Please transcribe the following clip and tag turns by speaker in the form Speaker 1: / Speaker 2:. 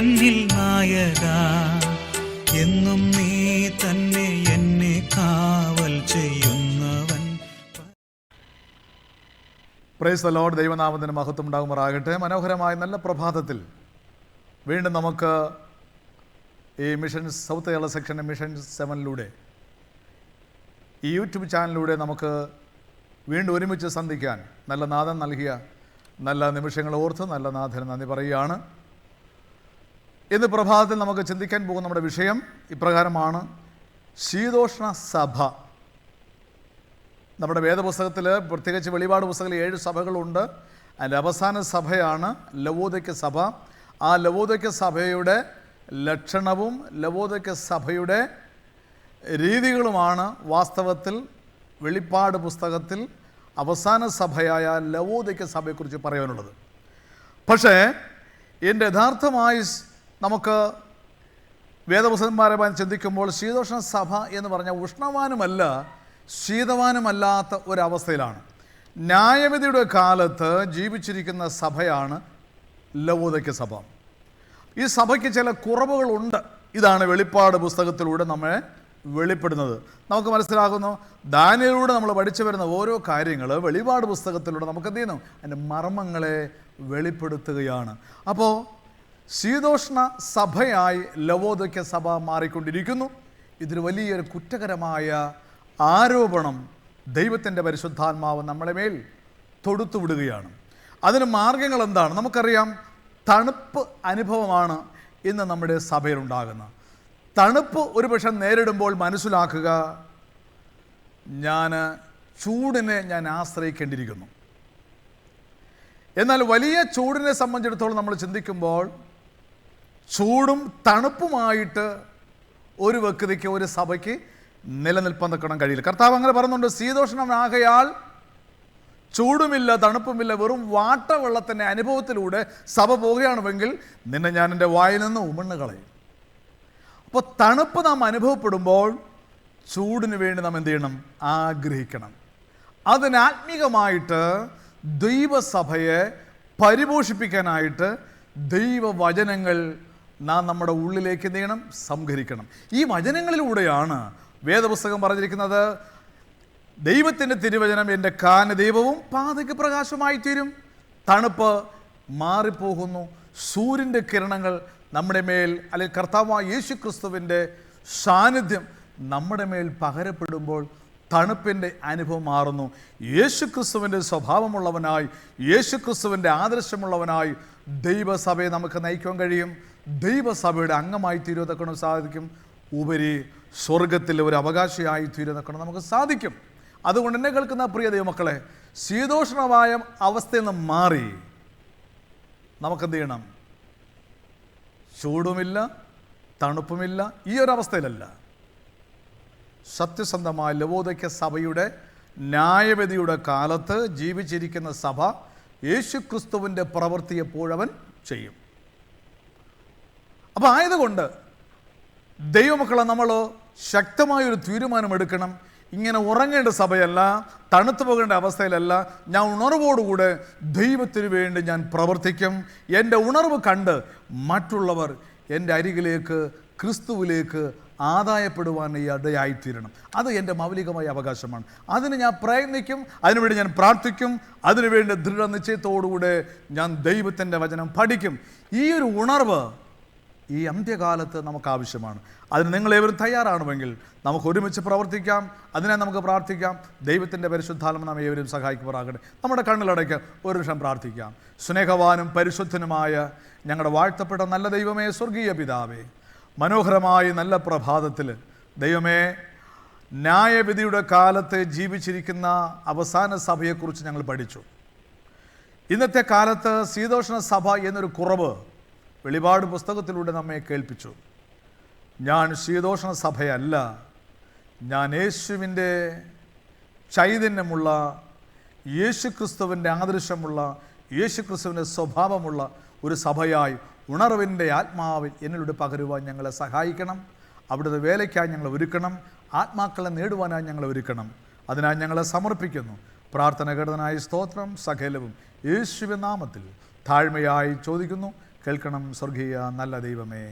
Speaker 1: തന്നിൽ നായക, എന്നും നീ തന്നെ എന്നെ കാവൽ ചെയ്യുന്നവൻ.
Speaker 2: Praise the Lord. ദൈവനാമത്തിന് മഹത്വം ഉണ്ടാകുമാറാകട്ടെ. മനോഹരമായ നല്ല പ്രഭാതത്തിൽ വീണ്ടും നമുക്ക് ഈ മിഷൻ സൗത്ത് കേരള സെക്ഷൻ്റെ മിഷൻ 7 ഈ യൂട്യൂബ് ചാനലിലൂടെ നമുക്ക് വീണ്ടും ഒരുമിച്ച് സന്ധിക്കാൻ നല്ല നാഥൻ നൽകിയ നല്ല നിമിഷങ്ങൾ ഓർത്ത് നല്ല നാഥന് നന്ദി പറയുകയാണ്. ഇന്ന് പ്രഭാതത്തിൽ നമുക്ക് ചിന്തിക്കാൻ പോകുന്ന നമ്മുടെ വിഷയം ഇപ്രകാരമാണ്: ശീതോഷ്ണ സഭ. നമ്മുടെ വേദപുസ്തകത്തിൽ, പ്രത്യേകിച്ച് വെളിപാട് പുസ്തകത്തിൽ 7 സഭകളുണ്ട്. അതിൻ്റെ അവസാന സഭയാണ് ലവോദിക്ക സഭ. ആ ലവോദിക്ക സഭയുടെ ലക്ഷണവും ലവോദിക്ക സഭയുടെ രീതികളുമാണ് വാസ്തവത്തിൽ വെളിപ്പാട് പുസ്തകത്തിൽ അവസാന സഭയായ ലവോദിക്ക സഭയെക്കുറിച്ച് പറയാനുള്ളത്. പക്ഷേ എൻ്റെ യഥാർത്ഥമായി നമുക്ക് വേദപുസ്തകന്മാരെ ചിന്തിക്കുമ്പോൾ ശീതോഷ്ണ സഭ എന്ന് പറഞ്ഞാൽ ഉഷ്ണവാനുമല്ല ശീതവാനുമല്ലാത്ത ഒരവസ്ഥയിലാണ്. ന്യായവിധിയുടെ കാലത്ത് ജീവിച്ചിരിക്കുന്ന സഭയാണ് ലവോദിക്ക സഭ. ഈ സഭയ്ക്ക് ചില കുറവുകളുണ്ട്. ഇതാണ് വെളിപ്പാട് പുസ്തകത്തിലൂടെ നമ്മെ വെളിപ്പെടുന്നത്. നമുക്ക് മനസ്സിലാകുന്നു, ദാനിയേലിലൂടെ നമ്മൾ പഠിച്ചു വരുന്ന ഓരോ കാര്യങ്ങൾ വെളിപാട് പുസ്തകത്തിലൂടെ നമുക്ക് എന്ത് ചെയ്യുന്നു? അതിൻ്റെ മർമ്മങ്ങളെ വെളിപ്പെടുത്തുകയാണ്. അപ്പോൾ ശീതോഷ്ണ സഭയായി ലവോദിക്ക സഭ മാറിക്കൊണ്ടിരിക്കുന്നു. ഇതൊരു വലിയൊരു കുറ്റകരമായ ആരോപണം ദൈവത്തിൻ്റെ പരിശുദ്ധാത്മാവ് നമ്മളെ മേൽ തൊടുത്തുവിടുകയാണ്. അതിന് മാർഗങ്ങൾ എന്താണ്? നമുക്കറിയാം, തണുപ്പ് അനുഭവമാണ് ഇന്ന് നമ്മുടെ സഭയിലുണ്ടാകുന്നത്. തണുപ്പ് ഒരു പക്ഷെ നേരിടുമ്പോൾ മനസ്സിലാക്കുക, ചൂടിനെ ഞാൻ ആശ്രയിക്കേണ്ടിയിരിക്കുന്നു. എന്നാൽ വലിയ ചൂടിനെ സംബന്ധിച്ചിടത്തോളം നമ്മൾ ചിന്തിക്കുമ്പോൾ ചൂടും തണുപ്പുമായിട്ട് ഒരു വ്യക്തിക്ക്, ഒരു സഭയ്ക്ക് നിലനിൽപ്പാൻ നിൽക്കണം കഴിയില്ല. കർത്താവ് അങ്ങനെ പറയുന്നുണ്ട്, ശീതോഷ്ണനാകയാൽ ചൂടുമില്ല തണുപ്പുമില്ല, വെറും വാട്ടവെള്ളത്തിൻ്റെ അനുഭവത്തിലൂടെ സഭ പോകുകയാണെങ്കിൽ നിന്നെ ഞാൻ എൻ്റെ വായിൽ നിന്ന് ഉമിണ്ണ് കളയും. അപ്പോൾ തണുപ്പ് നാം അനുഭവപ്പെടുമ്പോൾ ചൂടിന് വേണ്ടി നാം എന്ത് ചെയ്യണം? ആഗ്രഹിക്കണം. അതിനാത്മീകമായിട്ട് ദൈവസഭയെ പരിപോഷിപ്പിക്കാനായിട്ട് ദൈവവചനങ്ങൾ നാം നമ്മുടെ ഉള്ളിലേക്ക് എന്ത് ചെയ്യണം? സംഗ്രഹിക്കണം. ഈ വചനങ്ങളിലൂടെയാണ് വേദപുസ്തകം പറഞ്ഞിരിക്കുന്നത്, ദൈവത്തിൻ്റെ തിരുവചനം എൻ്റെ കാലിന് ദൈവവും പാതയ്ക്ക് പ്രകാശമായി തീരും. തണുപ്പ് മാറിപ്പോകുന്നു. സൂര്യൻ്റെ കിരണങ്ങൾ നമ്മുടെ മേൽ, അല്ലെങ്കിൽ കർത്താവായ യേശു ക്രിസ്തുവിൻ്റെ സാന്നിധ്യം നമ്മുടെ മേൽ പകരപ്പെടുമ്പോൾ തണുപ്പിൻ്റെ അനുഭവം മാറുന്നു. യേശു ക്രിസ്തുവിൻ്റെ സ്വഭാവമുള്ളവനായി, യേശു ക്രിസ്തുവിൻ്റെ ആദർശമുള്ളവനായി ദൈവസഭയെ നമുക്ക് നയിക്കാൻ കഴിയും. ദൈവസഭയുടെ അംഗമായി തീരുന്നതൊക്കെ സാധിക്കും. ഉപരി സ്വർഗത്തിൽ ഒരു അവകാശിയായി തീരുന്നതൊക്കെ നമുക്ക് സാധിക്കും. അതുകൊണ്ട് എന്നെ കേൾക്കുന്ന പ്രിയ ദൈവമക്കളെ, ശീതോഷ്ണമായ അവസ്ഥയിൽ നിന്ന് മാറി നമുക്കെന്ത് ചെയ്യണം? ചൂടുമില്ല തണുപ്പുമില്ല, ഈ ഒരു അവസ്ഥയിലല്ല. സത്യസന്ധമായ ലവോദിക്ക സഭയുടെ ന്യായവിധിയുടെ കാലത്ത് ജീവിച്ചിരിക്കുന്ന സഭ യേശു ക്രിസ്തുവിൻ്റെ പ്രവൃത്തി എപ്പോഴവൻ ചെയ്യും. അപ്പോൾ ആയതുകൊണ്ട് ദൈവമക്കളെ, നമ്മൾ ശക്തമായൊരു തീരുമാനമെടുക്കണം. ഇങ്ങനെ ഉറങ്ങേണ്ട സഭയല്ല, തണുത്തു പോകേണ്ട അവസ്ഥയിലല്ല. ഞാൻ ഉണർവോടുകൂടെ ദൈവത്തിന് വേണ്ടി ഞാൻ പ്രവർത്തിക്കും. എൻ്റെ ഉണർവ് കണ്ട് മറ്റുള്ളവർ എൻ്റെ അരികിലേക്ക്, ക്രിസ്തുവിലേക്ക് ആദായപ്പെടുവാൻ ഇടയായിത്തീരണം. അത് എൻ്റെ മൗലികമായ അവകാശമാണ്. അതിന് ഞാൻ പ്രയത്നിക്കും, അതിനുവേണ്ടി ഞാൻ പ്രാർത്ഥിക്കും, അതിനുവേണ്ടി ദൃഢനിശ്ചയത്തോടുകൂടെ ഞാൻ ദൈവത്തിൻ്റെ വചനം പഠിക്കും. ഈ ഒരു ഉണർവ് ഈ അന്ത്യകാലത്ത് നമുക്ക് ആവശ്യമാണ്. അതിന് നിങ്ങളേവരും തയ്യാറാണെങ്കിൽ നമുക്ക് ഒരുമിച്ച് പ്രവർത്തിക്കാം. അതിനെ നമുക്ക് പ്രാർത്ഥിക്കാം. ദൈവത്തിൻ്റെ പരിശുദ്ധാത്മ നാം ഏവരും സഹായിക്കുമാറാകട്ടെ. നമ്മുടെ കണ്ണിലടയ്ക്ക് ഒരു നിമിഷം പ്രാർത്ഥിക്കാം. സ്നേഹവാനും പരിശുദ്ധനുമായ ഞങ്ങളുടെ വാഴ്ത്തപ്പെട്ട നല്ല ദൈവമേ, സ്വർഗീയ പിതാവേ, മനോഹരമായ നല്ല പ്രഭാതത്തിൽ ദൈവമേ, ന്യായവിധിയുടെ കാലത്ത് ജീവിച്ചിരിക്കുന്ന അവസാന സഭയെക്കുറിച്ച് ഞങ്ങൾ പഠിച്ചു. ഇന്നത്തെ കാലത്ത് ശീതോഷ്ണ സഭ എന്നൊരു കുറവ് വെളിപാട് പുസ്തകത്തിലൂടെ നമ്മെ കേൾപ്പിച്ചു. ഞാൻ ശീതോഷ്ണ സഭയല്ല, ഞാൻ യേശുവിൻ്റെ ചൈതന്യമുള്ള, യേശു ക്രിസ്തുവിൻ്റെ ആദർശമുള്ള, യേശു ക്രിസ്തുവിൻ്റെ സ്വഭാവമുള്ള ഒരു സഭയായി ഉണർവിൻ്റെ ആത്മാവിൽ എന്നിലൂടെ പകരുവാൻ ഞങ്ങളെ സഹായിക്കണം. അവിടുത്തെ വേലയ്ക്കായി ഞങ്ങളെ ഒരുക്കണം. ആത്മാക്കളെ നേടുവാനായി ഞങ്ങളെ ഒരുക്കണം. അതിനായി ഞങ്ങളെ സമർപ്പിക്കുന്നു. പ്രാർത്ഥന കേട്ടതിനായി സ്തോത്രം. സകലവും യേശുവിൻ നാമത്തിൽ താഴ്മയായി ചോദിക്കുന്നു കേൾക്കണം സ്വർഗീയ നല്ല ദൈവമേ.